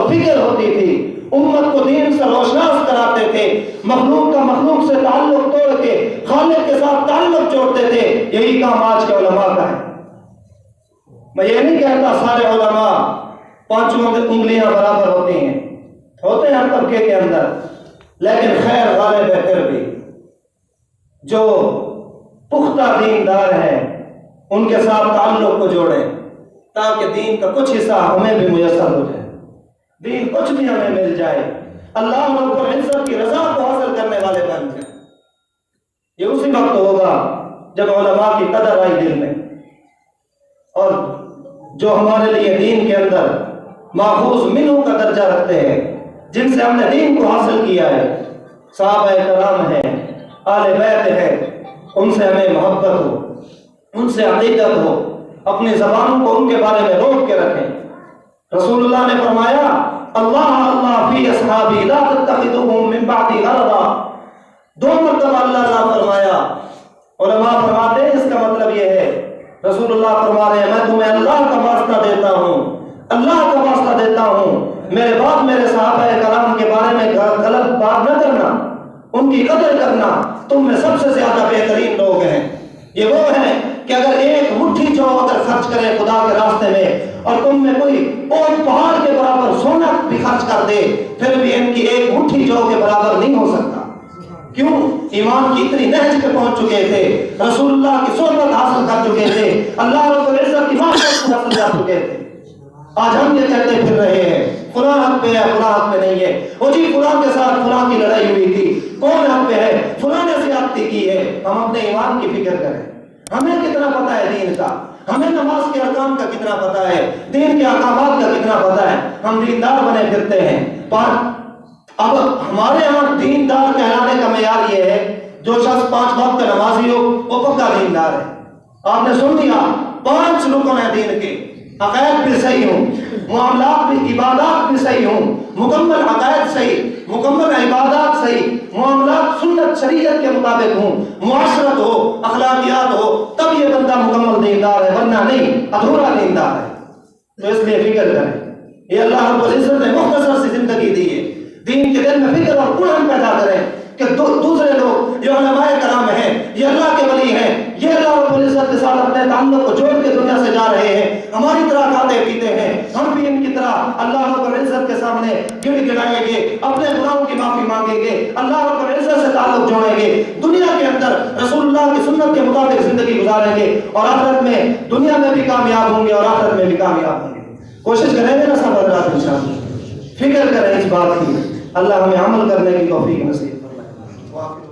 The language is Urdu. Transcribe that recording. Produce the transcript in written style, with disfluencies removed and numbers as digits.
فکر ہوتی تھی، امت کو دین سے روشناس کراتے تھے، مخلوق کا مخلوق سے تعلق توڑ کے خالق کے ساتھ تعلق جوڑتے تھے، یہی کام آج کے علماء کا ہے۔ میں یہ نہیں کہتا سارے علماء پانچوں انگلیاں برابر ہوتی ہیں، ہوتے ہیں ہر طبقے کے اندر، لیکن خیر غالب ہے پھر بھی جو پختہ دیندار ہیں ان کے ساتھ تعلق کو جوڑیں تاکہ دین کا کچھ حصہ ہمیں بھی میسر ہو جائے، دین کچھ بھی ہمیں مل جائے، اللہ رب العزت کی رضا کو حاصل کرنے والے بن جائیں۔ یہ اسی وقت ہوگا جب علماء کی قدر آئی دل میں، اور جو ہمارے لیے دین کے اندر ماخوذ منہ کا درجہ رکھتے ہیں، جن سے ہم نے دین کو حاصل کیا ہے، صحابہ کرام ہیں، آل بیت ہے، ان سے ہمیں محبت ہو، ان سے عقیدت ہو، اپنی زبانوں کو ان کے بارے میں روک کے رکھیں۔ رسول اللہ نے فرمایا اللہ اللہ فی اصحابی لا تتخذوهم من بعدی غرضا، 2 مرتبہ اللہ نے فرمایا۔ علماء فرماتے ہیں اس کا مطلب یہ ہے، رسول اللہ فرما رہے ہیں میں تمہیں اللہ کا واسطہ دیتا ہوں، اللہ کا واسطہ دیتا ہوں، میرے بعد میرے صحابہ کرام کے بارے میں غلط بات نہ کرنا، ان کی قدر کرنا، تم میں سب سے زیادہ بہترین لوگ ہیں۔ یہ وہ ہیں کہ اگر ایک مٹھی جو اگر خرچ کرے خدا کے راستے میں، اور تم میں کوئی اور پہاڑ کے برابر سونا بھی خرچ کر دے، پھر بھی ان کی ایک مٹھی جو کے برابر نہیں ہو سکتا۔ کیوں؟ ایمان کی اتنی نہج پہ پہنچ چکے تھے، رسول اللہ کی صحبت حاصل کر چکے تھے، اللہ رب العزت کی معرفت کو حاصل کر چکے تھے۔ آج ہم یہ کہتے پھر رہے ہیں فلاں حق پہ ہے، فلاں حق پہ نہیں ہے، وہ جی فلاں کے ساتھ فلاں کی لڑائی ہوئی تھی، کون حق پہ ہے، فلاں نے زیادتی کی ہے۔ ہم اپنے ایمان کی فکر کریں، ہمیں کتنا پتہ ہے دین کا، ہمیں نماز کے ارکان کا کتنا پتہ ہے، دین کے احکامات کا کتنا پتہ ہے، ہم دیندار بنے پھرتے ہیں۔ پر اب ہمارے ہاں دیندار کہلانے کا معیار یہ ہے جو شخص 5 وقت کا نمازی ہو وہ پکا دیندار ہے۔ آپ نے سن لیا 5 رکن ہیں دین کے، عقائد بھی صحیح ہوں، معاملات بھی، عبادات بھی صحیح ہوں، مکمل عقائد صحیح، مکمل عبادات صحیح، معاملات سنت شریعت کے مطابق ہوں، معاشرت ہو، اخلاقیات ہو، تب یہ بندہ مکمل دیندار ہے، ورنہ نہیں، ادھورا دیندار ہے۔ تو اس لیے فکر کریں، یہ اللہ رب العزت نے مختصر سی زندگی دی ہے، دین کے دل میں فکر اور قرآن پیدا کریں کہ دوسرے لوگ جو علماء کرام ہیں، یہ اللہ کے ولی ہیں، یہ اللہ رب العزت کے ساتھ اپنے تعلق کو جوڑ کے دنیا سے جا رہے ہیں، ہماری طرح کھاتے پیتے ہیں، ہم بھی ان کی طرح اللہ رب العزت کے سامنے گڑ گڑائیں گے، اپنے گناہوں کی معافی مانگیں گے، اللہ رب العزت سے تعلق جوڑیں گے، دنیا کے اندر رسول اللہ کی سنت کے مطابق زندگی گزاریں گے، اور آخرت میں دنیا میں بھی کامیاب ہوں گے اور آخرت میں بھی کامیاب ہوں گے۔ کوشش کریں گے نا سب حضرات انشاءاللہ، فکر کریں اس بات کی، اللہ ہمیں عمل کرنے کی توفیق نصیب فرمائے۔